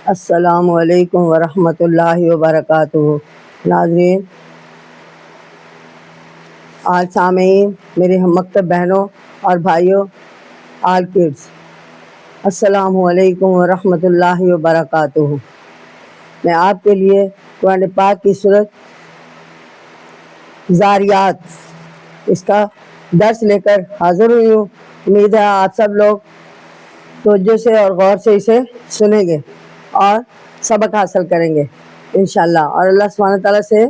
السلام علیکم ورحمۃ اللہ وبرکاتہ۔ ناظرین، آج سامعین، میرے ہم مکتب بہنوں اور بھائیوں، آل کڈس، السلام علیکم ورحمۃ اللہ وبرکاتہ۔ میں آپ کے لیے قرآن پاک کی سورۃ ذاریات اس کا درس لے کر حاضر ہوئی ہوں۔ امید ہے آپ سب لوگ توجہ سے اور غور سے اسے سنیں گے اور سبق حاصل کریں گے انشاءاللہ، اور اللہ سبحانہ تعالیٰ سے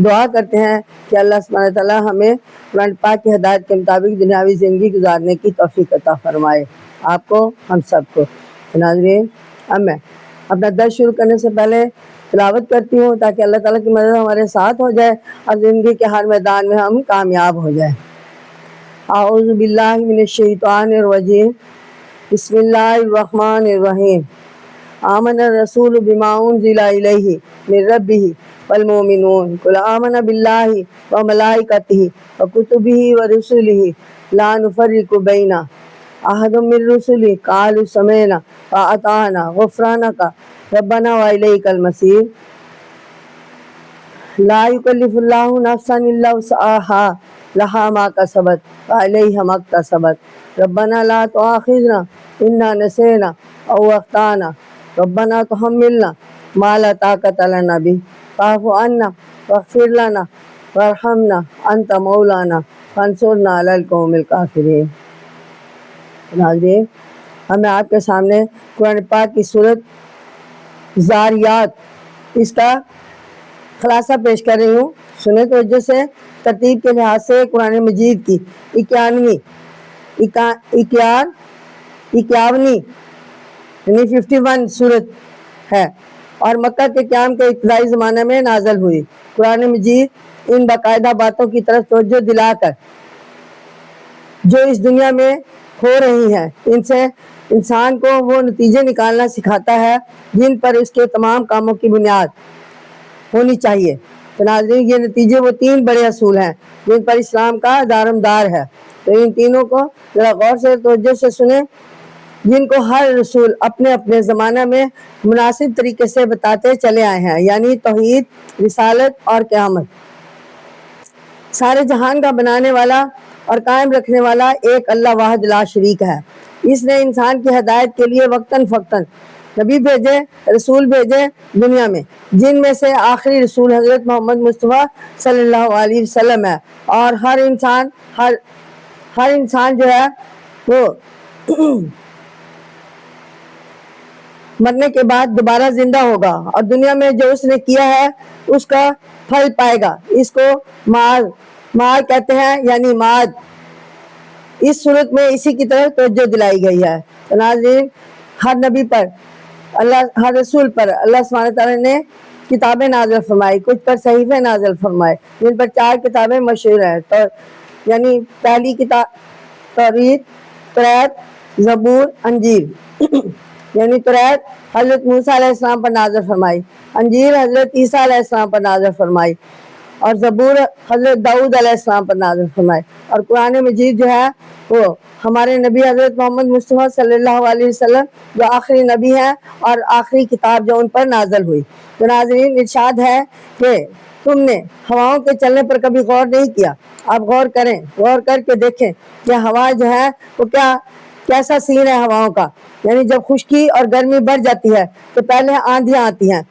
دعا کرتے ہیں کہ اللہ سبحانہ تعالیٰ ہمیں قرآن پاک کی ہدایت کے مطابق دنیاوی زندگی گزارنے کی توفیق عطا فرمائے، آپ کو، ہم سب کو۔ ناظرین، اب میں اپنا درس شروع کرنے سے پہلے تلاوت کرتی ہوں تاکہ اللہ تعالیٰ کی مدد ہمارے ساتھ ہو جائے اور زندگی کے ہر میدان میں ہم کامیاب ہو جائیں۔ اعوذ باللہ من الشیطان الرجیم، بسم اللہ الرحمن الرحیم۔ آمن الرسول بما انزل الیہ من ربہ والمؤمنون کل آمن باللہ وملائکتہ وکتبہ ورسلہ لا نفرق بین احد من رسلہ قالوا سمعنا واطعنا غفرانک ربنا والیک المصیر۔ لا یکلف اللہ نفسا الا وسعها لها ما کسبت وعلیہا ما اکتسبت ربنا لا تؤاخذنا ان نسینا او اخطأنا ربنا تحملنا ما لا طاقة لنا به واعف عنا واغفر لنا وارحمنا انت مولانا فانصرنا علی القوم الکافرین۔ ناظرین، اب میں آپ کے سامنے قرآن پاک کی سورۃ ذاریات اس کا خلاصہ پیش کر رہی ہوں۔ سنیں توجہ سے، ترتیب کے لحاظ سے قرآن مجید کی 51 یعنی 51 سورت ہے اور مکہ کے قیام کے ابتدائی زمانے میں نازل ہوئی۔ قرآن مجید ان باقاعدہ باتوں کی طرف توجہ دلا کر جو اس دنیا میں ہو رہی ہیں، ان سے انسان کو وہ نتیجے نکالنا سکھاتا ہے جن پر اس کے تمام کاموں کی بنیاد ہونی چاہیے۔ تو ناظرین، یہ نتیجے وہ 3 بڑے اصول ہیں جن پر اسلام کا دارمدار ہے۔ تو ان تینوں کو ذرا غور سے توجہ سے سنیں، جن کو ہر رسول اپنے اپنے زمانہ میں مناسب طریقے سے بتاتے چلے آئے ہیں، یعنی توحید، رسالت اور قیامت۔ سارے جہان کا بنانے والا اور قائم رکھنے والا ایک اللہ واحد لا شریک ہے۔ اس نے انسان کی ہدایت کے لیے وقتاً فوقتاً نبی بھیجے، رسول بھیجے دنیا میں، جن میں سے آخری رسول حضرت محمد مصطفیٰ صلی اللہ علیہ وسلم ہے۔ اور ہر انسان جو ہے وہ مرنے کے بعد دوبارہ زندہ ہوگا اور دنیا میں جو اس نے کیا ہے اس کا پھل پائے گا۔ اس کو معاد کہتے ہیں، یعنی معاد۔ اس صورت میں اسی کی طرف توجہ دلائی گئی ہے۔ تو ناظرین، ہر نبی پر ہر رسول پر اللہ سبحانہ تعالیٰ نے کتابیں نازل فرمائی، کچھ پر صحیفے نازل فرمائے، جن پر 4 کتابیں مشہور ہیں۔ تو یعنی پہلی کتاب توریت، توریت، زبور، انجیل۔ یعنی توریت حضرت موسیٰ علیہ السلام پر نازل فرمائی، انجیل حضرت عیسیٰ علیہ السلام پر نازل فرمائی، اور زبور حضرت داؤد علیہ السلام پر نازل فرمائی۔ اور قرآن مجید جو ہے وہ ہمارے نبی حضرت محمد مصطفیٰ صلی اللہ علیہ وسلم جو آخری نبی ہیں اور آخری کتاب جو ان پر نازل ہوئی۔ تو ناظرین، ارشاد ہے کہ تم نے ہواؤں کے چلنے پر کبھی غور نہیں کیا؟ آپ غور کریں، غور کر کے دیکھیں کہ ہوا جو ہے وہ کیسا سین ہے ہواؤں کا۔ یعنی جب خشکی اور گرمی بڑھ جاتی ہے تو پہلے آندھیاں آتی ہیں،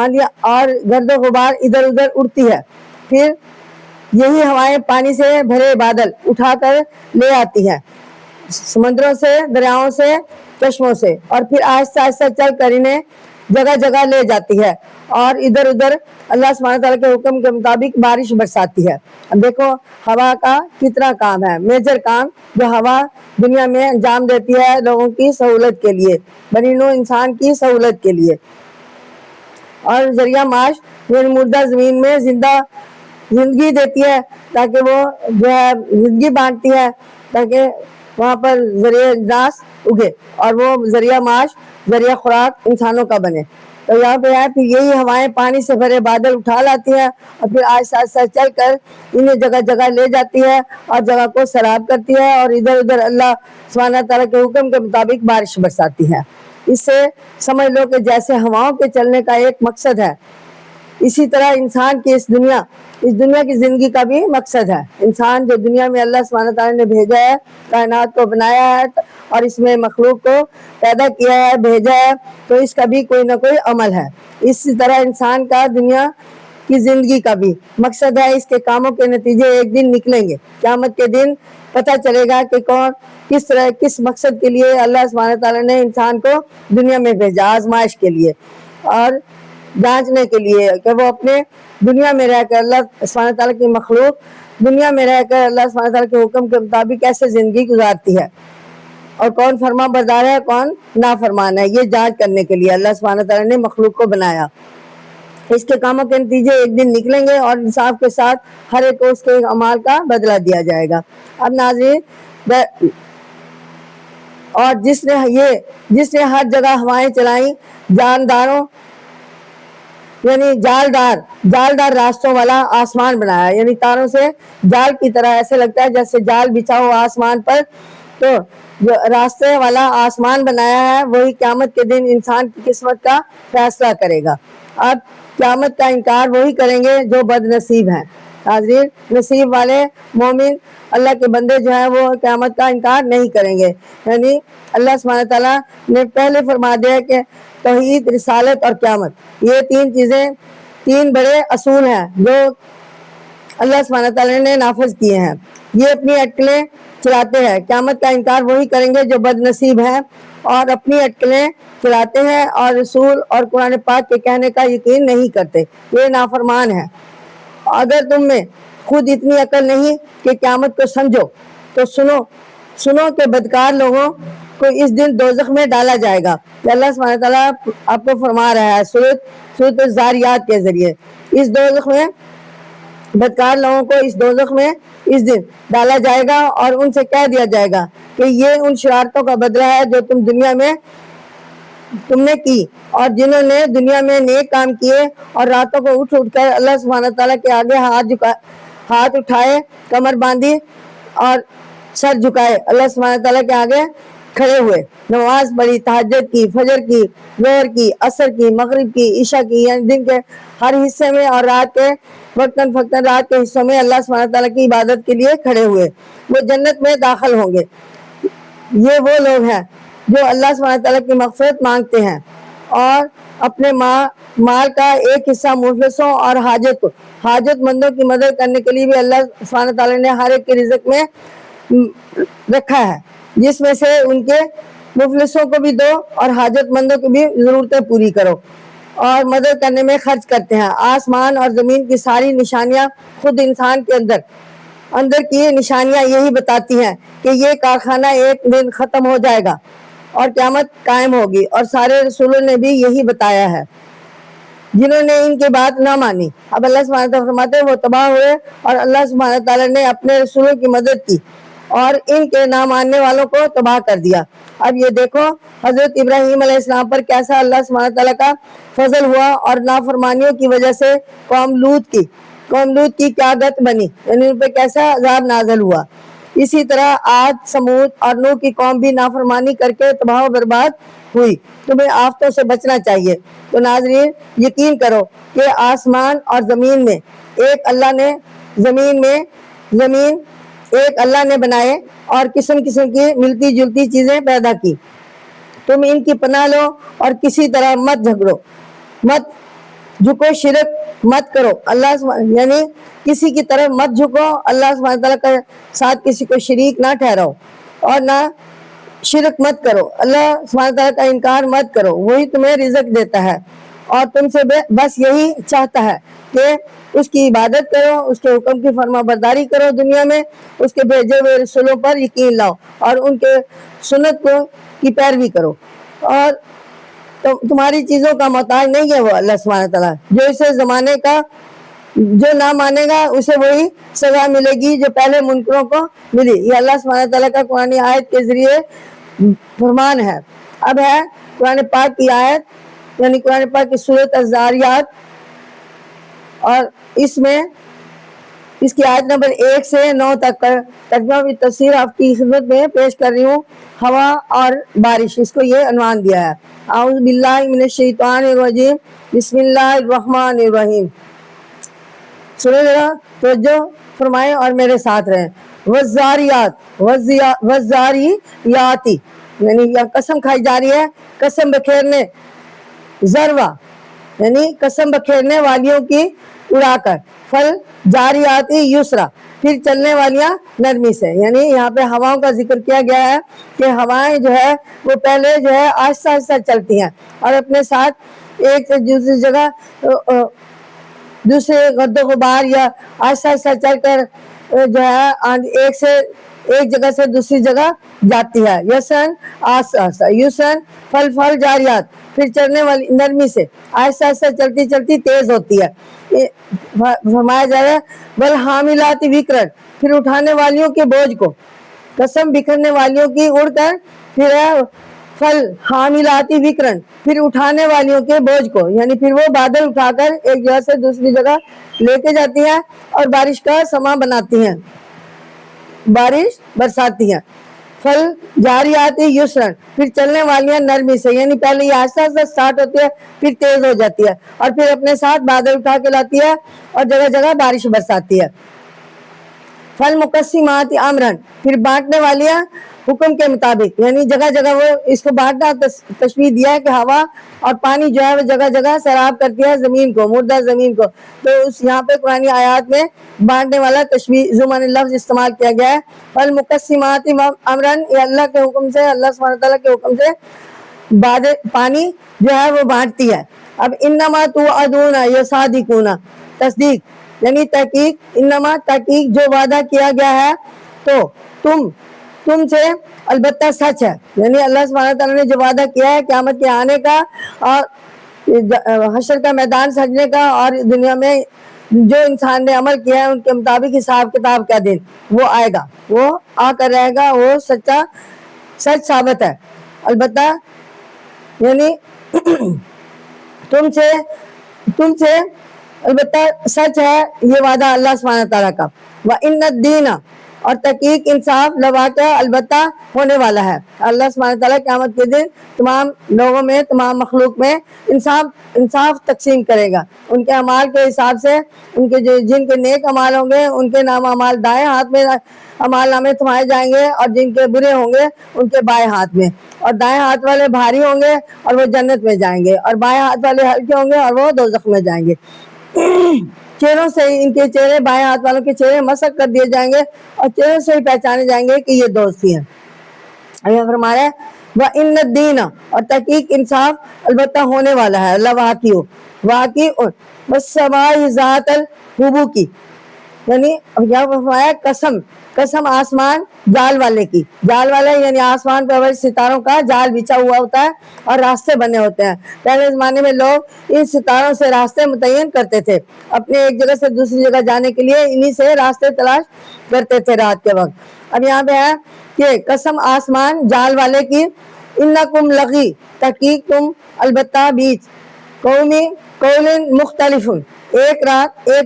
آندھیاں اور گرد و غبار ادھر ادھر اڑتی ہے، پھر یہی ہوائیں پانی سے بھرے بادل اٹھا کر لے آتی ہیں، سمندروں سے، دریاؤں سے، چشموں سے، اور پھر آہستہ آہستہ چل کر انہیں جگہ جگہ لے جاتی ہے اور ادھر ادھر اللہ سبحانہ تعالیٰ کے حکم کے مطابق بارش برساتی ہے۔ اب دیکھو ہوا کا کتنا کام ہے، میجر کام جو ہوا دنیا میں انجام دیتی ہے لوگوں کی سہولت کے لیے، بنی نوع انسان کی سہولت کے لیے۔ اور ذریعہ معاش یعنی مردہ زمین میں زندگی دیتی ہے تاکہ وہ جو ہے زندگی بانٹتی ہے تاکہ وہاں پر ذریعہ اجناس اگے اور وہ ذریعہ معاش، ذریعہ خوراک انسانوں کا بنے۔ تو یہاں پہ ہے پھر یہی ہوائیں پانی سے بھرے بادل اٹھا لاتی ہیں اور پھر آہستہ آہستہ چل کر انہیں جگہ جگہ لے جاتی ہے اور جگہ کو سیراب کرتی ہے اور ادھر ادھر اللہ سبحانہ تعالیٰ کے حکم کے مطابق بارش برساتی ہے۔ اس سے سمجھ لو کہ جیسے ہواؤں کے چلنے کا ایک مقصد ہے، اسی طرح انسان کی اس دنیا کی زندگی کا بھی مقصد ہے۔ انسان جو دنیا میں اللہ سبحانہ تعالیٰ نے بھیجا ہے، کائنات کو بنایا ہے اور اس میں مخلوق کو پیدا کیا ہے، بھیجا ہے، تو اس کا بھی کوئی نہ کوئی عمل ہے۔ اسی طرح انسان کا دنیا کی زندگی کا بھی مقصد ہے، اس کے کاموں کے نتیجے ایک دن نکلیں گے۔ قیامت کے دن پتہ چلے گا کہ کون کس طرح کس مقصد کے لیے اللہ سبحانہ تعالیٰ نے انسان کو دنیا میں بھیجا، آزمائش کے لیے اور جانچنے کے لیے کہ وہ اپنے دنیا میں رہ کر اللہ سبحانہ تعالیٰ کی مخلوق دنیا میں رہ کر اللہ سبحانہ تعالیٰ کے حکم کے مطابق کیسے زندگی گزارتی ہے اور کون فرما بردار ہے کون نافرمان ہے، یہ جانچ کرنے کے لیے اللہ سبحانہ تعالیٰ نے مخلوق کو بنایا۔ اس کے کاموں کے نتیجے ایک دن نکلیں گے اور انصاف کے ساتھ ہر ایک کو اس کے اعمال کا بدلہ دیا جائے گا۔ اب ناظرین، اور جس نے ہر جگہ ہوائیں چلائیں، جانداروں یعنی جالدار راستوں والا آسمان بنایا، یعنی تاروں سے جال کی طرح ایسے لگتا ہے جیسے جال بچھا ہو آسمان پر، تو جو راستے والا آسمان بنایا ہے وہی قیامت کے دن انسان کی قسمت کا فیصلہ کرے گا۔ اب قیامت کا انکار وہی کریں گے جو بد نصیب ہیں۔ حاضرین، نصیب والے مومن اللہ کے بندے جو ہیں وہ قیامت کا انکار نہیں کریں گے۔ یعنی اللہ سبحانہ تعالیٰ نے پہلے فرما دیا کہ توحید، رسالت اور قیامت، یہ تین بڑے اصول ہیں جو اللہ سبحانہ تعالیٰ نے نافذ کیے ہیں۔ یہ اپنی اٹکلیں چلاتے ہیں۔ قیامت کا انکار وہی کریں گے جو بد نصیب ہیں اور اپنی اٹکلیں چلاتے ہیں اور رسول اور قرآن پاک کے کہنے کا یقین نہیں کرتے، یہ نافرمان ہے۔ اگر تم میں خود اتنی عقل نہیں کہ قیامت کو سمجھو تو سنو کہ بدکار لوگوں کو اس دن دوزخ میں ڈالا جائے گا۔ اللہ سبحانہ تعالیٰ آپ کو فرما رہا ہے سورۃ الذاریات کے ذریعے، اس دوزخ میں بدکار لوگوں کو اس دوزخ میں اس دن ڈالا جائے گا اور ان سے کہہ دیا جائے گا کہ یہ ان شرارتوں کا بدلہ ہے جو تم نے کی، اور جنہوں نے دنیا میں نیک کام کیے اور راتوں کو اٹھ کر اللہ سبحانہ تعالیٰ کے آگے ہاتھ اٹھائے، کمر باندھی اور سر جھکائے، اللہ سبحانہ تعالیٰ کے آگے کھڑے ہوئے، نماز پڑھی، تہجد کی، فجر کی، ظہر کی، عصر کی، مغرب کی، عشاء کی، یعنی دن کے ہر حصے میں اور رات کے وقتاً فوقتاً رات کے حصوں میں اللہ سبحانہ تعالیٰ کی عبادت کے لیے کھڑے ہوئے، وہ جنت میں داخل ہوں گے۔ یہ وہ لوگ ہیں جو اللہ سبحانہ تعالیٰ کی مغفرت مانگتے ہیں اور اپنے مال کا ایک حصہ مفلسوں اور حاجت مندوں کی مدد کرنے کے لیے بھی اللہ سبحانہ تعالیٰ نے ہر ایک کے رزق میں رکھا ہے، جس میں سے ان کے مفلسوں کو بھی دو اور حاجت مندوں کی بھی ضرورتیں پوری کرو اور مدد کرنے میں خرچ کرتے ہیں۔ آسمان اور زمین کی ساری نشانیاں خود انسان کے اندر کی نشانیاں یہی بتاتی ہیں کہ یہ کارخانہ ایک دن ختم ہو جائے گا اور قیامت قائم ہوگی، اور سارے رسولوں نے بھی یہی بتایا ہے جنہوں نے ان کی بات نہ مانی۔ اب اللہ سبحانہ تعالیٰ فرماتے ہیں وہ تباہ ہوئے اور اللہ سبحانہ تعالیٰ نے اپنے رسولوں کی مدد کی اور ان کے نہ ماننے والوں کو تباہ کر دیا۔ اب یہ دیکھو حضرت ابراہیم علیہ السلام پر کیسا اللہ سبحانہ تعالیٰ کا فضل ہوا اور نافرمانیوں کی وجہ سے قوم لوط کی کیا گت بنی، یعنی ان پہ کیسا عذاب نازل ہوا۔ اسی طرح عاد، سمود اور نوح کی قوم بھی نافرمانی کر کے تباہ و برباد ہوئی۔ تمہیں آفتوں سے بچنا چاہیے۔ تو ناظرین، یقین کرو کہ آسمان اور زمین ایک اللہ نے بنائے اور قسم قسم کی ملتی جلتی چیزیں پیدا کی۔ تم ان کی پناہ لو اور کسی طرح مت جھکو، شرک مت کرو، یعنی کسی کی طرف مت جھکو، اللہ سبحانہ تعالیٰ کے ساتھ کسی کو شریک نہ ٹھہراؤ اور نہ شرک مت کرو، اللہ سبحانہ تعالیٰ کا انکار مت کرو، وہی تمہیں رزق دیتا ہے اور تم سے بس یہی چاہتا ہے کہ اس کی عبادت کرو، اس کے حکم کی فرما برداری کرو، دنیا میں اس کے بھیجے ہوئے رسولوں پر یقین لاؤ اور ان کے سنت کی پیروی کرو، اور تمہاری چیزوں کا محتاج نہیں ہے وہ اللہ سبحانہ تعالیٰ۔ جو اسے زمانے کا جو نہ مانے گا اسے وہی سزا ملے گی جو پہلے منکروں کو ملی۔ یہ اللہ سبحانہ تعالیٰ کا قرآن آیت کے ذریعے فرمان ہے۔ اب ہے قرآن پاک کی آیت یعنی قرآن پاک کی سورۃ الذاریات، اور اس میں اس کی آیت نمبر 1 سے 9 تک کا ترجمہ بھی تفسیر آپ کی خدمت میں پیش کر رہی ہوں. ہوا اور بارش، اس کو یہ عنوان دیا ہے. اعوذ باللہ من الشیطان الرجیم، بسم اللہ الرحمن الرحیم. سنیں ذرا، توجہ فرمائیں اور میرے ساتھ رہیں. والذاریات، والذاریاتی، یعنی یہ قسم کھائی جا رہی ہے، قسم بکھیرنے. ذروا یعنی قسم بکھیرنے والیوں کی اڑا کر. فل جاریاتی یسرا، پھر چلنے والیاں نرمی سے. یعنی یہاں پہ ہواؤں کا ذکر کیا گیا ہے کہ ہوائیں جو ہے وہ پہلے جو ہے آہستہ آہستہ چلتی ہیں اور اپنے ساتھ ایک سے دوسری جگہ دوسرے گرد و غبار یا آہستہ آہستہ چل کر جو ہے ایک جگہ سے دوسری جگہ جاتی ہے. یسن آہستہ آہستہ، یسن فل جاریات، پھر چلنے والی نرمی سے، آہستہ آہستہ چلتی چلتی تیز ہوتی ہے. فرمایا جا رہا ہے والحاملات وقرا، پھر اٹھانے والیوں کے بوجھ کو. قسم بکھرنے والیوں کی اڑ کر، پھر فل حاملاتی وقرا، پھر اٹھانے والیوں کے بوجھ کو. یعنی پھر وہ بادل اٹھا کر ایک جگہ سے دوسری جگہ لے کے جاتی ہیں اور بارش کا سما بناتی ہیں، بارش برساتی ہیں. فل جاریاتی یسرن، پھر چلنے والیاں نرمی سے. یعنی پہلے یہ آہستہ آہستہ سٹارٹ ہوتی ہے، پھر تیز ہو جاتی ہے اور پھر اپنے ساتھ بادل اٹھا کے لاتی ہے اور جگہ جگہ بارش برساتی ہے. فل مقسمات امرن، پھر بانٹنے والیاں حکم کے مطابق. یعنی جگہ جگہ وہ اس کو بانٹنا تشبیہ دیا ہے کہ ہوا اور پانی جو ہے وہ جگہ جگہ سیراب کرتی ہے زمین کو، مردہ زمین کو. تو اس یہاں پہ قرآن آیات میں بانٹنے والا تشبیہ زمانے لفظ استعمال کیا گیا ہے. فالمقسمات امرن، یہ اللہ کے حکم سے، اللہ سبحانہ تعالیٰ کے حکم سے پانی جو ہے وہ بانٹتی ہے. اب انما توعدون یصادقون، تصدیق یعنی تحقیق، انما تحقیق جو وعدہ کیا گیا ہے تو تم سے البتہ سچ ہے. یعنی اللہ سبحانہ تعالیٰ نے جو وعدہ کیا ہے قیامت کے آنے کا اور حشر کا میدان سجنے کا اور دنیا میں جو انسان نے عمل کیا ہے ان کے مطابق حساب کتاب کا دن وہ آئے گا، وہ آ کر رہے گا، وہ سچ ثابت ہے. البتہ یعنی تم سے البتہ سچ ہے یہ وعدہ اللہ سبحانہ تعالیٰ کا. وَإِنَّ الدِّينَ، اور تحقیق انصاف لواقع البتہ ہونے والا ہے. اللہ سبحانہ تعالیٰ قیامت کے دن تمام لوگوں میں، تمام مخلوق میں انصاف تقسیم کرے گا ان کے اعمال کے حساب سے. ان کے جن کے نیک اعمال ہوں گے ان کے نام اعمال دائیں ہاتھ میں اعمال نامے تھمائے جائیں گے، اور جن کے برے ہوں گے ان کے بائیں ہاتھ میں. اور دائیں ہاتھ والے بھاری ہوں گے اور وہ جنت میں جائیں گے، اور بائیں ہاتھ والے ہلکے ہوں گے اور وہ دوزخ میں جائیں گے. چہروں سے ان کے چہرے، بائیں ہاتھ والوں کے چہرے مسح کر دیے جائیں گے اور چہروں سے ہی پہچانے جائیں گے کہ یہ دوستی ہیں. یہ فرما رہے وَإِنَّ الدِّينَ، اور تحقیق انصاف البتہ ہونے والا ہے. اللہ واقعی وَالسَّمَاءِ ذَاتِ الْحُبُوقِ، یعنی کیا فرمایا قسم آسمان جال والے کی. جال والے یعنی آسمان پر ستاروں کا جال بچھا ہوا ہوتا ہے اور راستے بنے ہوتے ہیں. پہلے زمانے میں لوگ ان ستاروں سے راستے متعین کرتے تھے، اپنے ایک جگہ سے دوسری جگہ جانے کے لیے انہی سے راستے تلاش کرتے تھے رات کے وقت. اب یہاں پہ ہے کہ قسم آسمان جال والے کی. انکم لغی، تحقیق تم البتہ بیچ، قول مختلف، ایک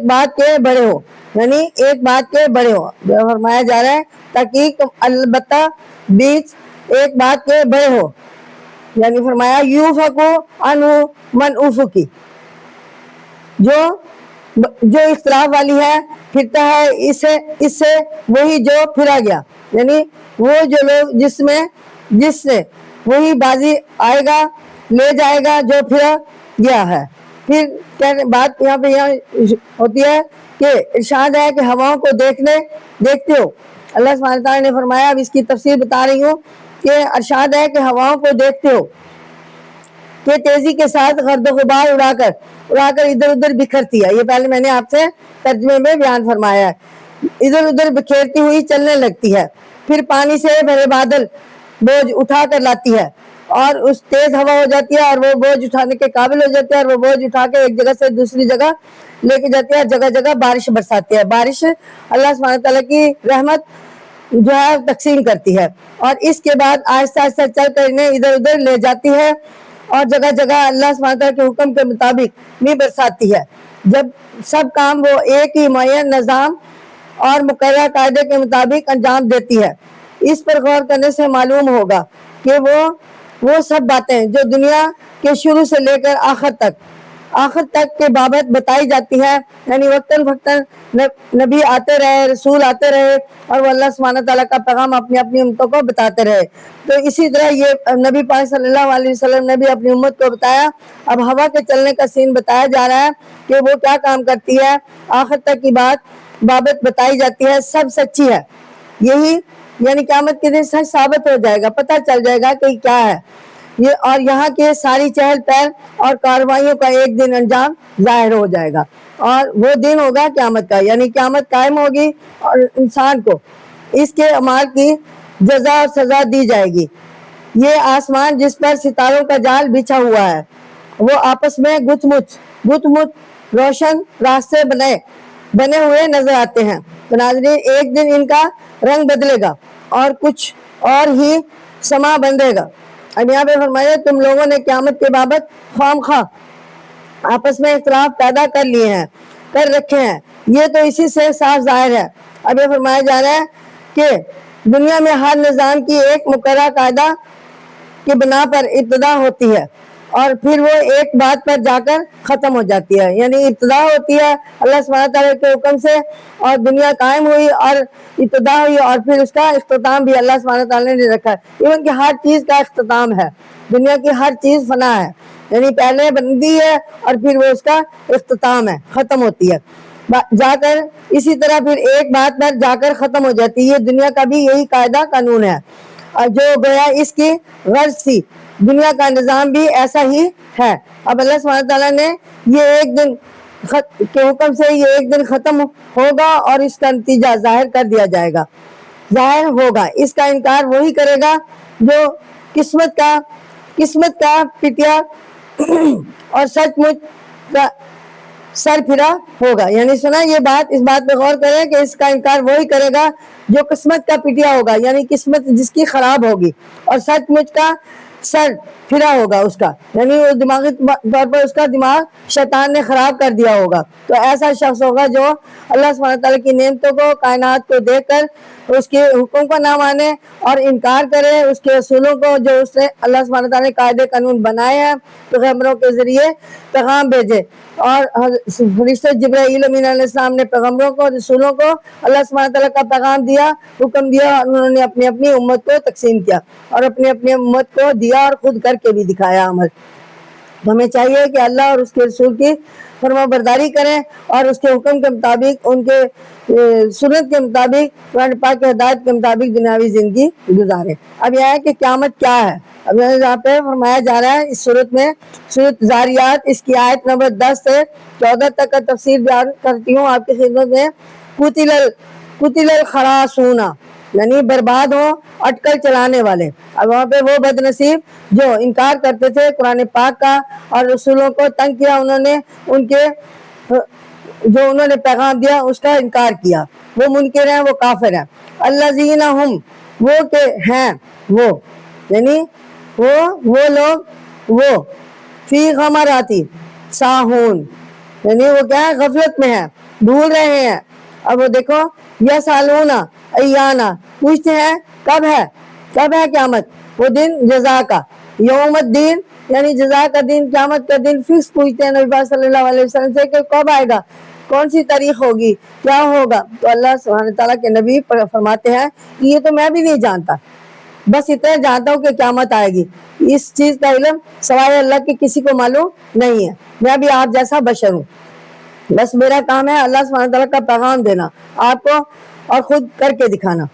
بات کے بڑے ہو. یعنی ایک بات کے بڑے ہو، فرمایا جا رہا ہے تحقیق تم البتہ بیچ ایک بات کے بڑے ہو. یعنی فرمایا یوفقو عنہ من افقی، جو اختلاف والی ہے پھرتا ہے اس سے وہی جو پھرا گیا. یعنی وہ جو لوگ جس سے وہی بازی آئے گا، لے جائے گا جو پھرا گیا ہے. پھر بات یہاں پہ ہوتی ہے کہ ارشاد ہے کہ ہواؤں کو دیکھتے ہو. اللہ سبحانہ تعالیٰ نے فرمایا، اب اس کی تفسیر بتا رہی ہوں کہ ارشاد ہے کہ ہواؤں کو دیکھتے ہو کہ تیزی کے ساتھ گرد و غبار اڑا کر ادھر ادھر بکھرتی ہے. یہ پہلے میں نے آپ سے ترجمے میں بیان فرمایا ہے. ادھر ادھر بکھیرتی ہوئی چلنے لگتی ہے، پھر پانی سے بھرے بادل بوجھ اٹھا کر لاتی ہے اور اس تیز ہوا ہو جاتی ہے اور وہ بوجھ اٹھانے کے قابل ہو جاتے ہیں اور وہ بوجھ اٹھا کے ایک جگہ سے دوسری جگہ لے کے جاتی ہے، جگہ جگہ بارش برساتی ہے. بارش اللہ سبحانہ تعالیٰ کی رحمت جو ہے تقسیم کرتی ہے اور اس کے بعد آہستہ آہستہ چل کر انہیں ادھر ادھر لے جاتی ہے اور جگہ جگہ اللہ سبحانہ تعالیٰ کے حکم کے مطابق بھی برساتی ہے۔ جب سب کام وہ ایک ہی معین نظام اور مقررہ قاعدے کے مطابق انجام دیتی ہے۔ اس پر غور کرنے سے معلوم ہوگا کہ وہ سب باتیں جو دنیا کے شروع سے لے کر آخر تک کے بابت بتائی جاتی ہے، یعنی وقتاً فوقتاً نبی آتے رہے، رسول آتے رہے اور وہ اللہ سبحانہ تعالیٰ کا پیغام اپنی اپنی امتوں کو بتاتے رہے، تو اسی طرح یہ نبی پاک صلی اللہ علیہ وسلم نے بھی اپنی امت کو بتایا۔ اب ہوا کے چلنے کا سین بتایا جا رہا ہے کہ وہ کیا کام کرتی ہے، آخر تک کی بابت بتائی جاتی ہے، سب سچی ہے۔ یہی یعنی قیامت کے دن سچ ثابت ہو جائے گا، پتہ چل جائے گا کہ کیا ہے یہ، اور یہاں کے ساری چہل پہل اور کارروائیوں کا ایک دن انجام ظاہر ہو جائے گا، اور وہ دن ہوگا قیامت کا، یعنی قیامت قائم ہوگی اور انسان کو اس کے اعمال کی جزا اور سزا دی جائے گی۔ یہ آسمان جس پر ستاروں کا جال بچھا ہوا ہے، وہ آپس میں گت مت روشن راستے بنے ہوئے نظر آتے ہیں، تو ناظرین ایک دن ان کا رنگ بدلے گا اور کچھ اور ہی سما بندھے گا۔ اب یہاں پہ فرمایا تم لوگوں نے قیامت کے بابت خواہ مخواہ آپس میں اختلاف پیدا کر رکھے ہیں، یہ تو اسی سے صاف ظاہر ہے۔ اب یہ فرمایا جا رہا ہے کہ دنیا میں ہر نظام کی ایک مقررہ قاعدہ کی بنا پر ابتدا ہوتی ہے اور پھر وہ ایک بات پر جا کر ختم ہو جاتی ہے، یعنی ابتدا ہوتی ہے اللہ سبحانہ تعالیٰ کے حکم سے اور دنیا قائم ہوئی اور ابتدا ہوئی، اور پھر اس کا اختتام بھی اللہ سبحانہ تعالیٰ نے رکھا ہے۔ ایون کہ ہر چیز کا اختتام ہے، دنیا کی ہر چیز فنا ہے، یعنی پہلے بنتی ہے اور پھر وہ اس کا اختتام ہے، ختم ہوتی ہے جا کر، اسی طرح پھر ایک بات پر جا کر ختم ہو جاتی ہے۔ دنیا کا بھی یہی قاعدہ قانون ہے، اور جو گویا اس کی غرض تھی، دنیا کا نظام بھی ایسا ہی ہے۔ اب اللہ سبحانہ تعالیٰ نے یہ ایک دن کے حکم سے یہ ایک دن ختم ہوگا اور اس کا نتیجہ ظاہر کر دیا جائے گا، ظاہر ہوگا۔ اس کا انکار وہی کرے گا جو قسمت کا پٹیا اور سچ مچ کا سر پھرا ہوگا، یعنی سنا یہ بات، اس بات پہ غور کریں کہ اس کا انکار وہی کرے گا جو قسمت کا پٹیا ہوگا، یعنی قسمت جس کی خراب ہوگی، اور سچ مچ کا سر پھرا ہوگا اس کا، یعنی وہ دماغی طور پر اس کا دماغ شیطان نے خراب کر دیا ہوگا۔ تو ایسا شخص ہوگا جو اللہ سبحانہ تعالیٰ کی نعمتوں کو، کائنات کو دیکھ کر اس کے حکم کو نہ مانے اور انکار کرے، اس کے اصولوں کو جو اس نے اللہ سبحانہ تعالیٰ نے قاعدے قانون بنائے ہیں پیغمبروں کے ذریعے پیغام بھیجے، اور فرشتہ جبرائیل امین علیہ السلام نے پیغمبروں کو، رسولوں کو اللہ سبحانہ تعالیٰ کا پیغام دیا، حکم دیا، اور انہوں نے اپنی اپنی امت کو تقسیم کیا اور اپنی اپنی امت کو دیا اور خود کر کے بھی دکھایا عمل۔ ہمیں چاہیے کہ اللہ اور اس کے رسول کی فرما برداری کریں اور اس کے حکم کے مطابق، ان کے سنت کے مطابق، قرآن پاک کی ہدایت کے مطابق دنیاوی زندگی گزاریں۔ اب یہ ہے کہ قیامت کیا ہے، اب یہاں پہ فرمایا جا رہا ہے اس صورت میں، سورۃ زاریات اس کی آیت نمبر 10 سے 14 تک کا تفسیر بیان کرتی ہوں آپ کی خدمت میں۔ قتل الخراصون، یعنی برباد ہو اٹکل چلانے والے۔ اب وہاں پہ وہ بد نصیب جو انکار کرتے تھے قرآن پاک کا اور رسولوں کو تنگ کیا، انہوں نے ان کے جو انہوں نے پیغام دیا اس کا انکار کیا، وہ منکر ہیں، وہ کافر ہیں۔ الذین ہم، وہ کہ ہیں وہ، یعنی وہ لوگ، وہ فی غمراتی ساہون، یعنی وہ کیا ہے، غفلت میں ہیں، بھول رہے ہیں۔ اب وہ دیکھو یسالون ایانا، پوچھتے ہیں کب ہے قیامت، وہ دن جزا کا، یوم الدین یعنی جزا کا دن، قیامت کا دن فکس پوچھتے ہیں نبی پاک صلی اللہ علیہ وسلم سے کہ کب آئے گا، کون سی تاریخ ہوگی، کیا ہوگا؟ تو اللہ سبحانہ تعالیٰ کے نبی فرماتے ہیں کہ یہ تو میں بھی نہیں جانتا، بس اتنا جانتا ہوں کہ قیامت آئے گی، اس چیز کا علم سوائے اللہ کے کسی کو معلوم نہیں ہے، میں بھی آپ جیسا بشر ہوں، بس میرا کام ہے اللہ سبحانہ تعالیٰ کا پیغام دینا آپ کو اور خود کر کے دکھانا۔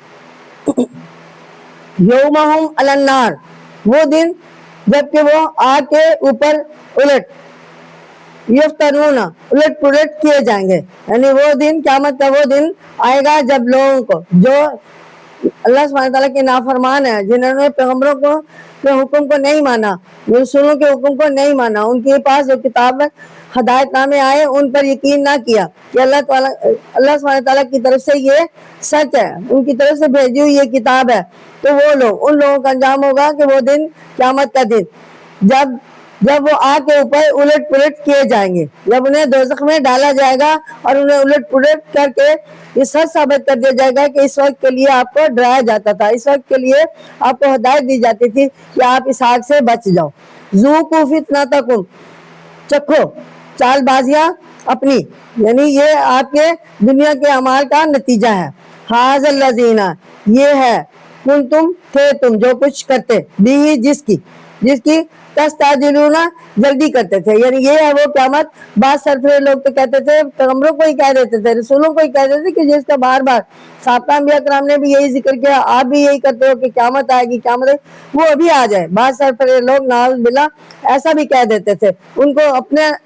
یومہم علی النار، وہ دن جبکہ وہ آگ کے اوپر یفتنون، الٹ پلٹ کیے جائیں گے، یعنی وہ دن، قیامت کا وہ دن آئے گا جب لوگوں کو جو اللہ سبحانہ تعالیٰ کے نافرمان ہیں، جنہوں نے پیغمبروں کے حکم کو نہیں مانا، رسولوں کے حکم کو نہیں مانا، ان کے پاس جو کتاب ہدایت نامے آئے ان پر یقین نہ کیا کہ اللہ سبحانہ تعالیٰ کی طرف سے یہ سچ ہے، ان کی طرف سے بھیجی ہوئی یہ کتاب ہے، تو وہ لوگ، ان لوگوں کا انجام ہوگا کہ وہ دن، قیامت کا دن، جب جب وہ آگ کے اوپر الٹ پلٹ کیے جائیں گے، جب انہیں دوزخ میں ڈالا جائے گا اور انہیں الٹ پلٹ کر کے یہ سچ ثابت کر دیا جائے گا کہ اس وقت کے لیے آپ کو ڈرایا جاتا تھا، اس وقت کے لیے آپ کو ہدایت دی جاتی تھی کہ آپ اس آگ سے بچ جاؤ۔ ذوقوا فتنتکم، چکھو چال بازیاں اپنی، یعنی یہ آپ کے دنیا کے اعمال کا نتیجہ ہے۔ ھذا الذین، یہ ہے کنتم، تھے تم جو کچھ کرتے، بھی جس کی تستعجلون، جلدی کرتے تھے، یعنی یہ ہے وہ قیامت۔ بعض سرفرے لوگ تو کہتے تھے، پیغمبروں کو ہی کہہ دیتے تھے، رسولوں کو ہی کہہ دیتے تھے کہ جس کا بار بار سابقہ انبیاء کرام نے بھی یہی ذکر کیا، آپ بھی یہی کرتے ہو کہ قیامت آئے گی، قیامت آئے گی، وہ ابھی آ جائے۔ بعض سرفرے لوگ نعوذ باللہ ایسا بھی کہہ دیتے تھے، ان کو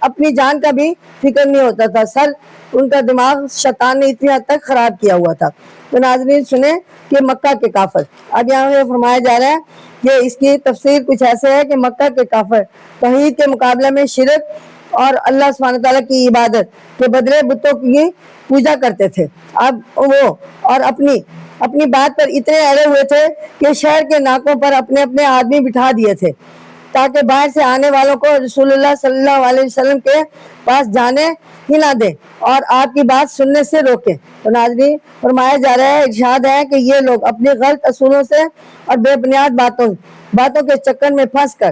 اپنی جان کا بھی فکر نہیں ہوتا تھا، ان کا دماغ شیطان نے اتنی حد تک خراب کیا ہوا تھا۔ تو ناظرین سنیں کہ مکہ کے کافر، اب یہاں یہ فرمایا جا رہا ہے کہ اس کی تفسیر کچھ ایسے ہے کہ مکہ کے کافر توحید کے مقابلے میں شرک اور اللہ سبحانہ تعالیٰ کی عبادت کے بدلے بتوں کی پوجا کرتے تھے۔ اب وہ اور اپنی بات پر اتنے اڑے ہوئے تھے کہ شہر کے ناکوں پر اپنے اپنے آدمی بٹھا دیے تھے تاکہ باہر سے آنے والوں کو رسول اللہ صلی اللہ علیہ وسلم کے پاس جانے ہی نہ دیں اور آپ کی بات سننے سے روکیں۔ تو ناظرین فرمایا جا رہا ہے، ارشاد ہے کہ یہ لوگ اپنے غلط اصولوں سے اور بے بنیاد باتوں کے چکر میں پھنس کر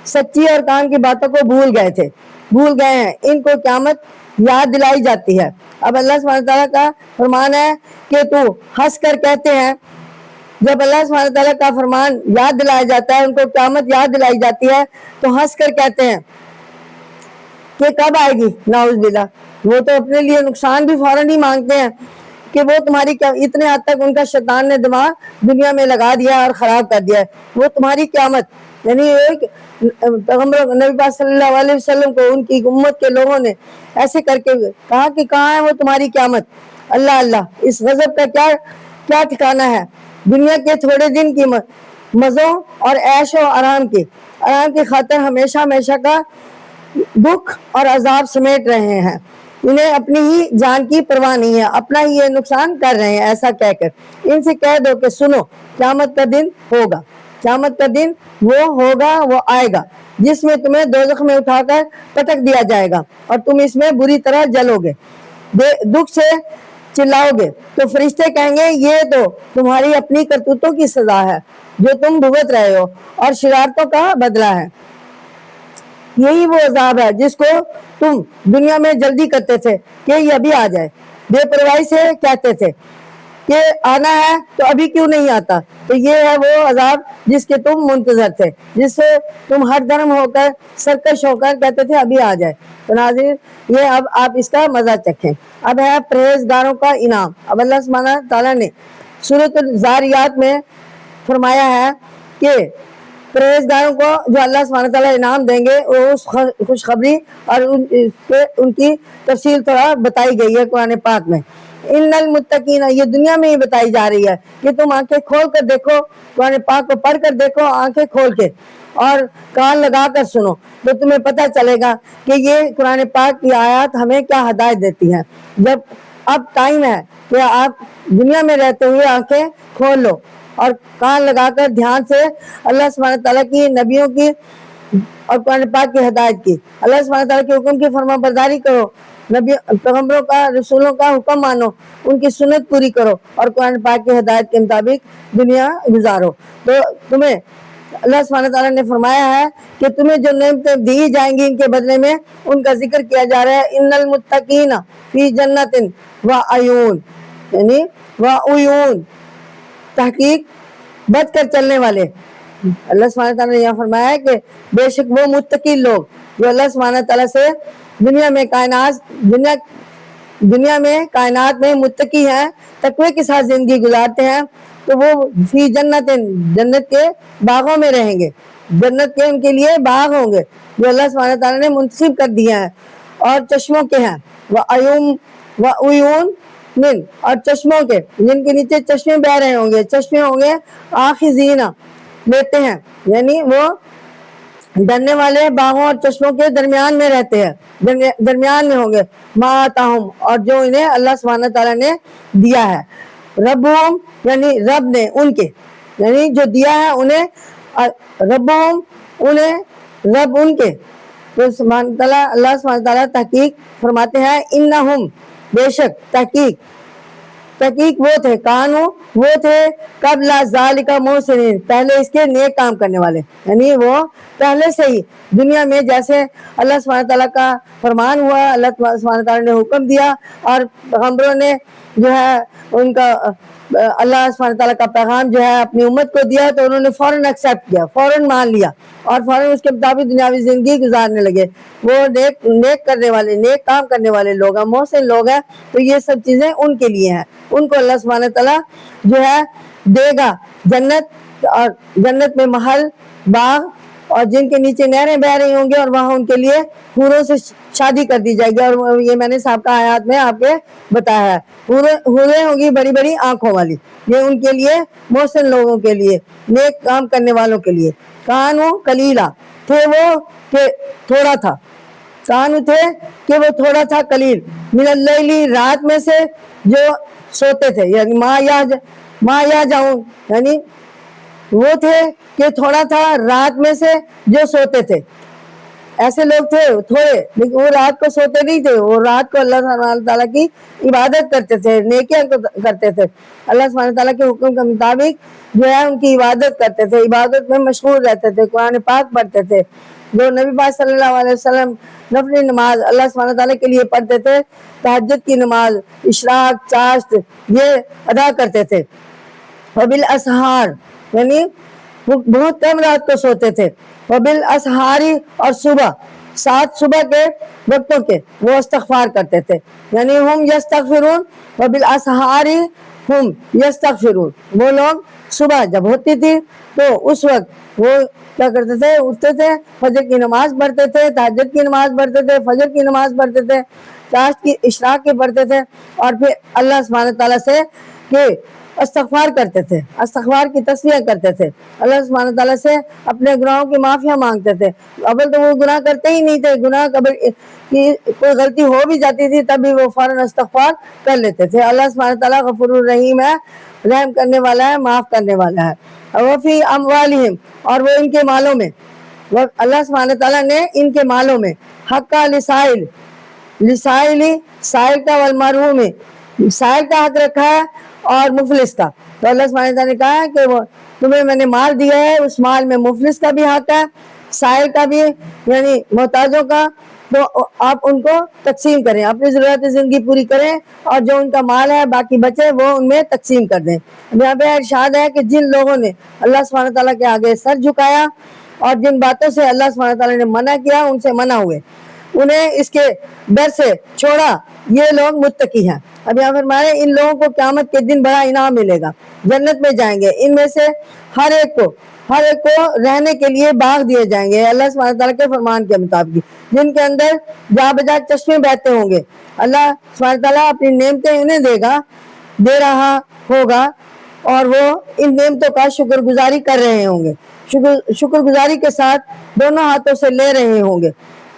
سچی اور کام کی باتوں کو بھول گئے ہیں۔ ان کو قیامت یاد دلائی جاتی ہے۔ اب اللہ سبحانہ تعالیٰ کا فرمان ہے کہ تو ہنس کر کہتے ہیں، جب اللہ سبحانہ تعالیٰ کا فرمان یاد دلایا جاتا ہے، ان کو قیامت یاد دلائی جاتی ہے، تو ہنس کر کہتے ہیں کہ کب آئے گی، نعوذ باللہ۔ وہ تو اپنے لیے نقصان بھی فوراً ہی مانگتے ہیں کہ وہ تمہاری اتنے حد تک ان کا شیطان نے دماغ دنیا میں لگا دیا اور خراب کر دیا ہے، وہ تمہاری قیامت، یعنی ایک پیغمبر نبی پاک صلی اللہ علیہ وسلم کو ان کی امت کے لوگوں نے ایسے کر کے کہا کہ کہاں ہے وہ تمہاری قیامت۔ اللہ اس غضب کا کیا ٹھکانہ ہے، دنیا کے تھوڑے دن کی مزوں اور عیش و آرام کی خاطر ہمیشہ کا دکھ اور عذاب سمیٹ رہے ہیں، انہیں اپنی ہی جان کی پرواہ نہیں ہے، اپنا ہی یہ نقصان کر رہے ہیں۔ ایسا کہہ کر ان سے کہہ دو کہ سنو، قیامت کا دن ہوگا، قیامت کا دن وہ آئے گا جس میں تمہیں دوزخ میں اٹھا کر پٹک دیا جائے گا اور تم اس میں بری طرح جلو گے، دکھ سے چلاؤ گے، تو فرشتے کہیں گے یہ تو تمہاری اپنی کرتوتوں کی سزا ہے جو تم بھگت رہے ہو اور شرارتوں کا بدلہ ہے۔ یہی وہ عذاب ہے جس کو تم دنیا میں جلدی کرتے تھے کہ یہ ابھی آ جائے، بے پرواہی سے کہتے تھے کہ آنا ہے تو ابھی کیوں نہیں آتا۔ تو یہ ہے وہ عذاب جس کے تم منتظر تھے، جس سے تم ہر درم ہو کر سرکش ہو کر کہتے تھے ابھی آ جائے۔ تو ناظرین یہ اب آپ اس کا مزہ چکھیں۔ اب ہے پرہیزگاروں کا انعام۔ اب اللہ سبحانہ تعالیٰ نے سورۃ الزاریات میں فرمایا ہے کہ پرہیزگاروں کو جو اللہ سبحانہ تعالیٰ انعام دیں گے، وہ اس خوشخبری اور ان کی تفصیل تھوڑا بتائی گئی ہے قرآن پاک میں۔ ان المتقین، یہ دنیا میں ہی بتائی جا رہی ہے کہ تم آنکھیں کھول کر دیکھو، قرآن پاک کو پڑھ کر دیکھو آنکھیں کھول کے اور کان لگا کر سنو، تو تمہیں پتہ چلے گا کہ یہ قرآن پاک کی آیات ہمیں کیا ہدایت دیتی ہیں۔ جب اب ٹائم ہے کہ آپ دنیا میں رہتے ہوئے آنکھیں کھول لو اور کان لگا کر دھیان سے اللہ سبحانہ تعالیٰ کی، نبیوں کی اور قرآن پاک کی ہدایت کی، اللہ سبحانہ تعالیٰ کے حکم کی فرما برداری کرو، نبی پیغمبروں کا، رسولوں کا حکم مانو، ان کی سنت پوری کرو اور قرآن پاک کی ہدایت کے مطابق دنیا گزارو، تو تمہیں اللہ سبحانہ تعالیٰ نے فرمایا ہے کہ تمہیں جو نعمتیں دی جائیں گی ان کے بدلے میں ان کا ذکر کیا جا رہا ہے۔ ان المتقین فی جنت وعیون، یعنی وعیون، تحقیق بچ کر چلنے والے۔ اللہ سبحانہ تعالیٰ نے یہاں فرمایا ہے کہ بے شک وہ متقی لوگ جو اللہ سبحانہ تعالیٰ سے دنیا میں کائنات میں متقی ہیں، تقوی کے ساتھ زندگی گزارتے ہیں، تو وہ فی جنت کے باغوں میں رہیں گے، جنت کے ان کے لیے باغ ہوں گے جو اللہ سبحانہ تعالیٰ نے منتخب کر دیا ہے اور چشموں کے ہیں، وعیون من، اور چشموں کے جن کے نیچے چشمے بہ رہے ہوں گے، چشمے ہوں گے آخذین، لیتے ہیں، یعنی وہ ڈرنے والے باغوں اور چشموں کے درمیان میں رہتے ہیں، درمیان میں ہوں گے، ما آتاہم، اور جو انہیں اللہ سبحانہ تعالیٰ نے دیا ہے، ربہم، یعنی رب نے ان کے، یعنی جو دیا ہے انہیں، ربہم انہیں رب ان کے، تو سبحانہ تعالیٰ اللہ سبحانہ تعالیٰ تحقیق فرماتے ہیں انہم، بے شک تحقیق وہ تھے، کانو وہ تھے، قبل ذالک محسنین، پہلے اس کے نیک کام کرنے والے، یعنی وہ پہلے سے ہی دنیا میں جیسے اللہ سبحانہ تعالیٰ کا فرمان ہوا، اللہ سبحانہ تعالیٰ نے حکم دیا اور پیغمبروں نے جو ہے ان کا اللہ سبحانہ تعالیٰ کا پیغام جو ہے اپنی امت کو دیا، تو انہوں نے فوراً ایکسیپٹ کیا، فوراً مان لیا اور فوراً اس کے مطابق دنیاوی زندگی گزارنے لگے۔ وہ نیک کرنے والے، نیک کام کرنے والے لوگ ہیں، محسن لوگ ہیں، تو یہ سب چیزیں ان کے لیے ہیں۔ ان کو اللہ سبحانہ تعالیٰ جو ہے دے گا جنت، اور جنت میں محل، باغ، اور جن کے نیچے نہریں بہ رہی ہوں گے، اور وہاں ان کے لیے حوروں سے شادی کر دی جائے گی، اور یہ میں نے سابقہ آیات میں آپ کے بتایا ہے، حوریں ہوں گی بڑی بڑی آنکھوں والی، یہ ان کے لیے محسن لوگوں کے لیے، نیک کام کرنے والوں کے لیے۔ کانو قلیلا، تھے وہ کہ تھوڑا تھا، کانو تھے کہ وہ تھوڑا تھا، قلیل من اللیل، رات میں سے جو سوتے تھے، یعنی ما یا جاؤں، یعنی وہ تھے کہ تھوڑا تھا رات میں سے جو سوتے تھے۔ ایسے لوگ تھے تھوڑے، لیکن وہ رات کو سوتے نہیں تھے، وہ رات کو اللہ سبحانہ تعالیٰ کی عبادت کرتے تھے، نیکیاں کرتے تھے، اللہ سبحانہ تعالیٰ کے حکم کے مطابق جو ہے ان کی عبادت کرتے تھے، عبادت میں مشغول رہتے تھے، قرآن پاک پڑھتے تھے، جو نبی پاک صلی اللہ علیہ وسلم نفلی نماز اللہ سبحانہ تعالیٰ کے لیے پڑھتے تھے، تہجد کی نماز، اشراق، چاشت، یہ ادا کرتے تھے۔ وبالاسحار، یعنی وہ بہت کم رات کو سوتے تھے، وبالاسحاری، اور سات صبح کے وقتوں کے وہ استغفار کرتے تھے، یعنی ہم یستغفرون، وبالاسحاری ہم یستغفرون، وہ لوگ صبح جب ہوتی تھی تو اس وقت وہ کیا کرتے تھے، اٹھتے تھے، فجر کی نماز پڑھتے تھے، تہجد کی نماز پڑھتے تھے، فجر کی نماز پڑھتے تھے، چاشت کی، اشراق کی پڑھتے تھے، اور پھر اللہ سبحانہ تعالیٰ سے کہ استغفار کرتے تھے، استغفار کی تسبیح کرتے تھے، اللہ سبحانہ تعالیٰ سے اپنے گناہوں کی معافیاں مانگتے تھے۔ اول تو وہ گناہ کرتے ہی نہیں تھے، گناہ قبل کی کوئی غلطی ہو بھی جاتی تھی تب بھی وہ فوراً استغفار کر لیتے تھے۔ اللہ سبحانہ تعالیٰ غفور الرحیم ہے، رحم کرنے والا ہے، معاف کرنے والا ہے۔ وفی اموالہم، اور وہ ان کے مالوں میں، اللہ سبحانہ تعالیٰ نے ان کے مالوں میں حق لسائل، سائل کا والمحروم، سائل کا حق رکھا ہے اور مفلس کا، تو اللہ سبحانہ تعالیٰ نے کہا ہے کہ وہ تمہیں میں نے مال دیا ہے، اس مال میں مفلس کا بھی حق ہے، سائل کا بھی، یعنی محتاجوں کا، تو آپ ان کو تقسیم کریں، اپنی ضرورت زندگی پوری کریں، اور جو ان کا مال ہے باقی بچے وہ ان میں تقسیم کر دیں۔ یہاں پہ ارشاد ہے کہ جن لوگوں نے اللہ سبحانہ تعالیٰ کے آگے سر جھکایا اور جن باتوں سے اللہ سبحانہ تعالیٰ نے منع کیا ان سے منع ہوئے، انہیں اس کے ڈر سے چھوڑا، یہ لوگ متقی ہیں۔ اب یہاں فرمایا ان لوگوں کو قیامت کے دن بڑا انعام ملے گا، جنت میں جائیں گے، ان میں سے ہر ایک کو رہنے کے لیے باغ دیے جائیں گے اللہ سبحانہ تعالیٰ کے فرمان کے مطابق، جن کے اندر جا بجا چشمے بہتے ہوں گے۔ اللہ سبحانہ تعالیٰ اپنی نعمتیں انہیں دے رہا ہوگا، اور وہ ان نعمتوں کا شکر گزاری کر رہے ہوں گے، شکر گزاری کے ساتھ دونوں ہاتھوں سے لے رہے ہوں گے۔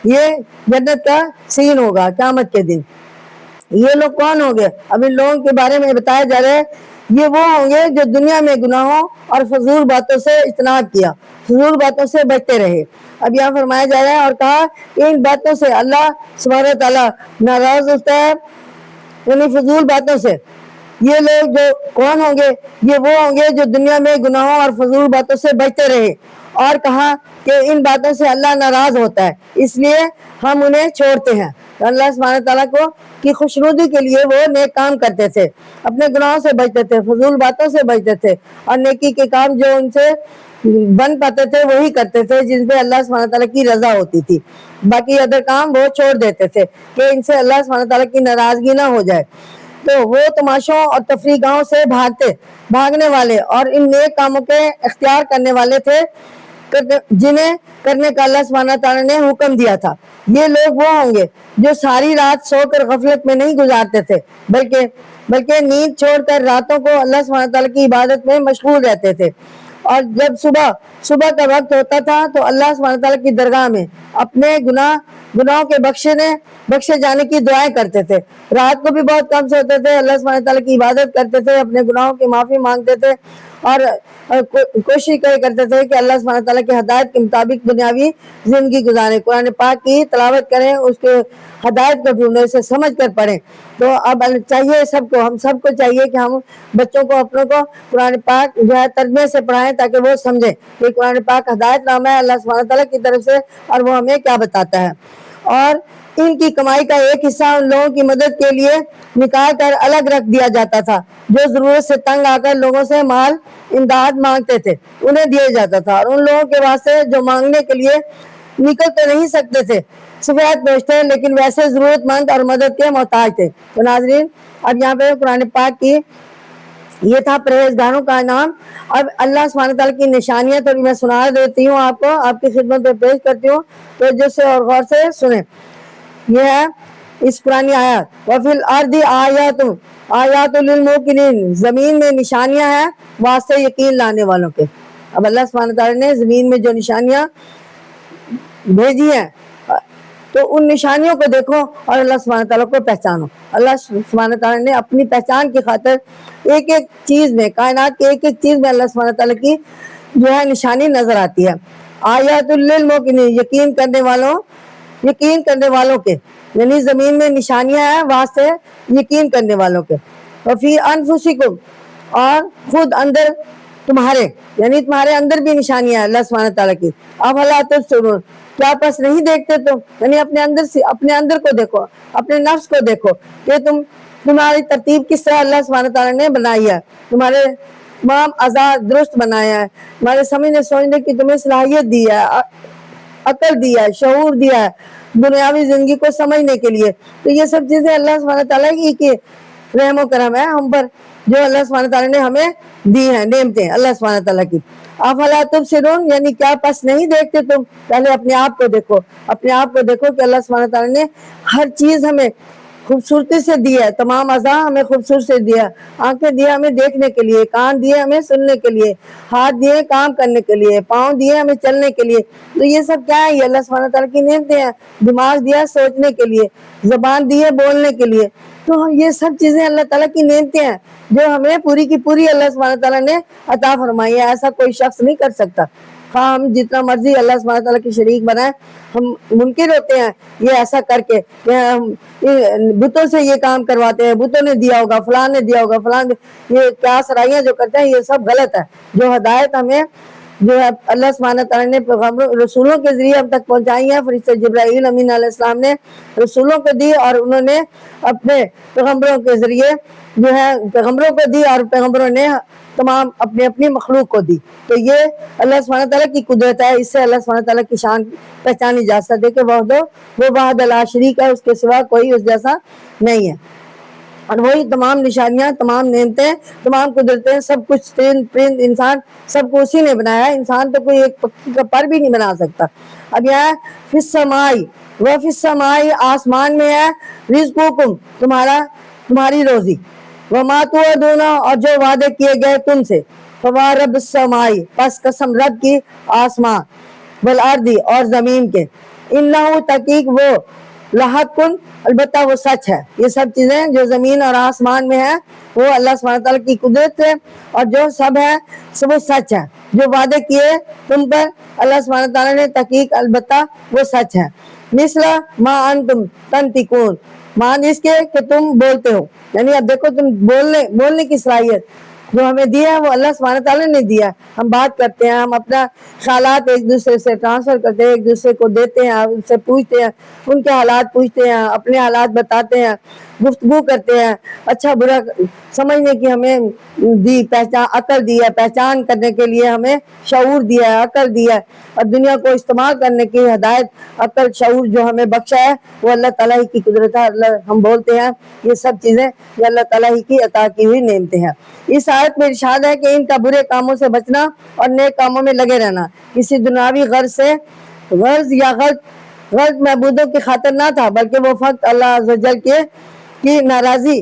یہ جنت کا سین ہوگا قیامت کے دن۔ یہ لوگ کون ہوں گے؟ اب ان لوگوں کے بارے میں بتایا جا رہا ہے، یہ وہ ہوں گے جو دنیا میں گناہوں اور فضول باتوں سے اجتناب کیا، فضول باتوں سے بچتے رہے۔ اب یہاں فرمایا جا رہا ہے اور کہا ان باتوں سے اللہ سبحانہ تعالیٰ ناراض ہوتا ہے، یعنی فضول باتوں سے۔ یہ لوگ جو کون ہوں گے؟ یہ وہ ہوں گے جو دنیا میں گناہوں اور فضول باتوں سے بچتے رہے، اور کہا کہ ان باتوں سے اللہ ناراض ہوتا ہے، اس لیے ہم انہیں چھوڑتے ہیں۔ اللہ سبحانہ تعالیٰ کو کی خوشنودی کے لیے وہ نیک کام کرتے تھے، اپنے گناہوں سے بچتے تھے، فضول باتوں سے بچتے تھے، اور نیکی کے کام جو ان سے بن پاتے تھے وہی کرتے تھے جن پہ اللہ سبحانہ تعالیٰ کی رضا ہوتی تھی، باقی ادر کام وہ چھوڑ دیتے تھے کہ ان سے اللہ سبحانہ تعالیٰ کی ناراضگی نہ ہو جائے۔ تو وہ تماشوں اور تفریح گاہوں سے بھاگنے والے اور ان نیک کاموں کے اختیار کرنے والے تھے جنہیں کرنے کا اللہ سبحانہ تعالیٰ نے حکم دیا تھا۔ یہ لوگ وہ ہوں گے جو ساری رات سو کر غفلت میں نہیں گزارتے تھے، بلکہ نیند چھوڑ کر راتوں کو اللہ سبحانہ تعالیٰ کی عبادت میں مشغول رہتے تھے، اور جب صبح کا وقت ہوتا تھا تو اللہ سبحانہ تعالیٰ کی درگاہ میں اپنے گناہوں کے بخشے جانے کی دعائیں کرتے تھے. رات کو بھی بہت کم سوتے تھے, اللہ سبحانہ تعالیٰ کی عبادت کرتے تھے, اپنے گناہوں کی معافی مانگتے تھے اور کوشش کرتے تھے کہ اللہ سبحانہ تعالیٰ کی ہدایت کے مطابق دنیاوی زندگی گزاریں, قرآن پاک کی تلاوت کریں, اس کے ہدایت کو ڈھونڈیں, اسے سمجھ کر پڑھیں. تو اب چاہیے ہم سب کو چاہیے کہ ہم بچوں کو اپنوں کو قرآن پاک جو ہے ترجمے سے پڑھائیں تاکہ وہ سمجھیں کہ قرآن پاک ہدایت نامہ ہے اللہ سبحانہ تعالیٰ کی طرف سے اور وہ ہمیں کیا بتاتا ہے. اور ان کی کمائی کا ایک حصہ ان لوگوں کی مدد کے لیے نکال کر الگ رکھ دیا جاتا تھا جو ضرورت سے تنگ آ کر لوگوں سے مال امداد مانگتے تھے, انہیں دیا جاتا تھا. اور ان لوگوں کے واسطے جو مانگنے کے لیے نکل تو نہیں سکتے تھے, سفید پوشتے لیکن ویسے ضرورت مند اور مدد کے محتاج تھے. تو ناظرین, اب یہاں پہ قرآن پاک کی یہ تھا پرہیزگاروں کا نام. اب اللہ سبحانہ تعالیٰ کی نشانیاں تو میں سنا دیتی ہوں آپ کو, آپ کی خدمت میں پیش کرتی ہوں, تو جس سے اور غور سے سنیں. یہ ہے اس پرانی آیات, وَفِي الْأَرْضِ آیاتٌ لِلْمُوقِنِينَ, زمین میں نشانیاں ہیں واسطے یقین لانے والوں کے. اب اللہ سبحانہ تعالیٰ نے زمین میں جو نشانیاں بھیجی ہیں تو ان نشانیوں کو دیکھو اور اللہ سبحانہ تعالیٰ کو پہچانو. اللہ سبحانہ تعالیٰ نے اپنی پہچان کی خاطر ایک ایک چیز میں, کائنات کے ایک ایک چیز میں اللہ سبحانہ تعالیٰ کی جو ہے نشانی نظر آتی ہے. آیات للموقنین, یقین کرنے والوں کے, یعنی زمین میں نشانیاں ہیں واسطے یقین کرنے والوں کے. وفی انفسکم, اور خود اندر تمہارے, یعنی تمہارے اندر بھی نشانیاں ہیں اللہ سبحانہ تعالیٰ کی. افلا تبصرون, کیا پس نہیں دیکھتے تم, یعنی اپنے اندر کو دیکھو, اپنے نفس کو دیکھو کہ تمہاری ترتیب کس طرح اللہ سبحانہ تعالیٰ نے بنائی ہے, تمہارے تمام اعضاء درست بنایا ہے, تمہارے سمجھنے سوچنے کی تمہیں صلاحیت دی ہے, عقل دیا ہے, شعور دیا ہے دنیاوی زندگی کو سمجھنے کے لیے. تو یہ سب چیزیں اللہ سبحانہ تعالیٰ کی رحم و کرم ہے ہم پر, جو اللہ سبحانہ تعالیٰ نے ہمیں دی ہیں نعمتیں اللہ سبحانہ تعالیٰ کی. افلا تبصرون, یعنی کیا پس نہیں دیکھتے تم, پہلے اپنے آپ کو دیکھو, اپنے آپ کو دیکھو کہ اللہ سبحانہ تعالیٰ نے ہر چیز ہمیں خوبصورتی سے دی ہے, تمام اعضاء ہمیں خوبصورت سے دیا, آنکھیں دیے ہمیں دیکھنے کے لیے, کان دیے ہمیں سننے کے لیے, ہاتھ دیے کام کرنے کے لیے, پاؤں دیے ہمیں چلنے کے لیے. تو یہ سب کیا ہے, یہ اللہ سبحانہ تعالیٰ کی نعمتیں ہیں. دماغ دیا سوچنے کے لیے, زبان دی ہے بولنے کے لیے. تو یہ سب چیزیں اللہ تعالیٰ کی نعمتیں ہیں جو ہمیں پوری کی پوری اللہ سبحانہ تعالیٰ نے عطا فرمائی ہے. ایسا کوئی شخص نہیں کر سکتا, خواہ ہم جتنا مرضی اللہ سبحانہ تعالیٰ کی شریک بنائیں, ہم منکر ہوتے ہیں یہ ایسا کر کے کہ ہم بتوں سے یہ کام کرواتے ہیں, بتوں نے دیا ہوگا, فلاں نے دیا ہوگا, فلاں یہ کیا سرائیاں جو کرتے ہیں, یہ سب غلط ہے. جو ہدایت ہمیں جو ہے اللہ سبحانہ تعالیٰ نے رسولوں کے ذریعے ہم تک پہنچائی ہیں. فرشتہ جبرائیل امین علیہ السلام نے رسولوں کو دی اور انہوں نے اپنے پیغمبروں کے ذریعے جو ہے پیغمبروں کو دی اور پیغمبروں نے تمام اپنی مخلوق کو دی. تو یہ اللہ سبحانہ تعالیٰ کی قدرت ہے, اس سے اللہ سبحانہ تعالیٰ کی شان پہچانی جا سکتے کہ وہ واحد لا شریک ہے, اس کے سوا کوئی اس جیسا نہیں ہے. اور وہی تمام نشانیاں, تمام نعمتیں, تمام قدرتیں, سب کچھ پرند انسان سب کو اسی نے بنایا ہے. انسان تو کوئی ایک پکی کا پر بھی نہیں بنا سکتا. اب یہ ہے فی السماء, وہ فی السماء, آسمان میں ہے, رزقکم, تمہاری روزی, وما توعدون, اور جو وعدے کیے گئے تم سے, فوارب السماء, پس قسم رب کی آسمان, والارض, اور زمین کے, انہ, تحقیق وہ, لحقن, البتہ وہ سچ ہے. یہ سب چیزیں جو زمین اور آسمان میں ہیں وہ اللہ سبحانہ تعالیٰ کی قدرت ہے, اور جو سب ہے سب وہ سچ ہے. جو وعدے کیے تم پر اللہ سبحانہ تعالیٰ نے, تحقیق البتہ وہ سچ ہے. مثل ما انتم تنطقون, مان اس کے کہ تم بولتے ہو, یعنی اب دیکھو تم بولنے کی صلاحیت جو ہمیں دی ہے وہ اللہ سبحانہ تعالیٰ نے دیا. ہم بات کرتے ہیں, ہم اپنا خیالات ایک دوسرے سے ٹرانسفر کرتے ہیں, ایک دوسرے کو دیتے ہیں, ان سے پوچھتے ہیں, ان کے حالات پوچھتے ہیں, اپنے حالات بتاتے ہیں, گفتگو کرتے ہیں, اچھا برا سمجھنے کی ہمیں دی, عقل دی ہے, پہچان کرنے کے لیے ہمیں شعور دیا ہے, عقل دیا ہے, اور دنیا کو استعمال کرنے کی ہدایت, عقل, شعور جو ہمیں بخشا ہے وہ اللہ تعالیٰ ہی کی قدرت ہے. ہم بولتے ہیں یہ سب چیزیں یہ اللہ تعالیٰ ہی کی عطا کی ہوئی نعمتیں ہیں. اس آیت میں ارشاد ہے کہ ان کا برے کاموں سے بچنا اور نیک کاموں میں لگے رہنا کسی دنیاوی غرض یا غلط معبودوں کی خاطر نہ تھا, بلکہ وہ فقط اللہ عز و جل کی ناراضی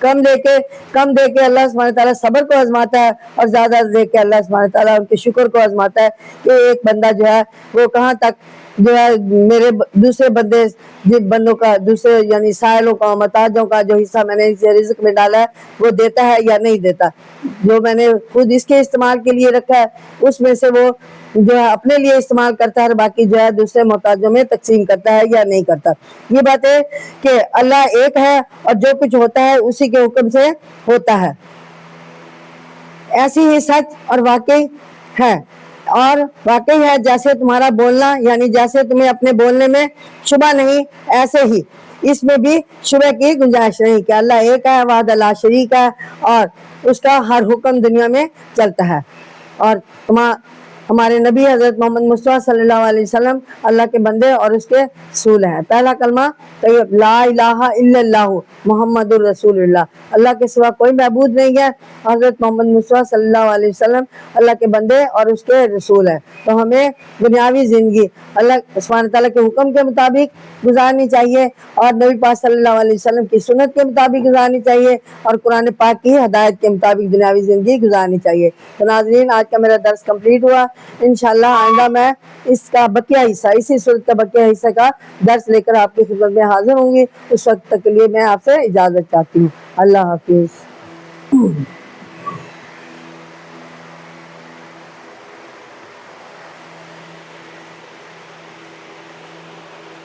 کم دے کے اللہ سبحانہ تعالیٰ صبر کو آزماتا ہے، اور زیادہ دے کے اللہ سبحانہ تعالیٰ ان کے شکر کو آزماتا ہے کہ ایک بندہ جو ہے وہ کہاں تک جو ہے میرے دوسرے بندے بندوں کا، دوسرے یعنی سائلوں کا، محتاجوں کا جو حصہ میں نے اس رزق میں ڈالا ہے وہ دیتا ہے یا نہیں دیتا، جو میں نے خود اس کے استعمال کے لیے رکھا ہے اس میں سے وہ جو ہے اپنے لیے استعمال کرتا ہے اور باقی جو ہے دوسرے محتاجوں میں تقسیم کرتا ہے یا نہیں کرتا۔ یہ بات ہے کہ اللہ ایک ہے اور جو کچھ ہوتا ہے اسی کے حکم سے ہوتا ہے، ایسی ہی سچ اور واقعی ہے، اور واقعی ہے جیسے تمہارا بولنا، یعنی جیسے تمہیں اپنے بولنے میں شبہ نہیں، ایسے ہی اس میں بھی شبہ کی گنجائش نہیں کہ اللہ ایک ہے، وحدہ لا شریک ہے، اور اس کا ہر حکم دنیا میں چلتا ہے۔ اور ہمارے نبی حضرت محمد مصطفیٰ صلی اللہ علیہ وسلم اللہ کے بندے اور اس کے رسول ہیں۔ پہلا کلمہ طیب، لا الہ الا اللہ محمد الرسول اللہ، اللہ کے سوا کوئی معبود نہیں ہے، حضرت محمد مصطفیٰ صلی اللہ علیہ وسلم اللہ کے بندے اور اس کے رسول ہیں۔ تو ہمیں دنیاوی زندگی اللہ سبحانہ تعالیٰ کے حکم کے مطابق گزارنی چاہیے، اور نبی پاک صلی اللہ علیہ وسلم کی سنت کے مطابق گزارنی چاہیے، اور قرآن پاک کی ہدایت کے مطابق دنیاوی زندگی گزارنی چاہیے۔ تو ناظرین، آج کا میرا درس کمپلیٹ ہوا، انشاءاللہ آئندہ میں اس کا بقیہ حصہ، اسی صورت کا بقیہ حصہ کا درس لے کر آپ کی خدمت میں حاضر ہوں گی۔ اس وقت تک کے لیے میں آپ سے اجازت چاہتی ہوں۔ اللہ حافظ۔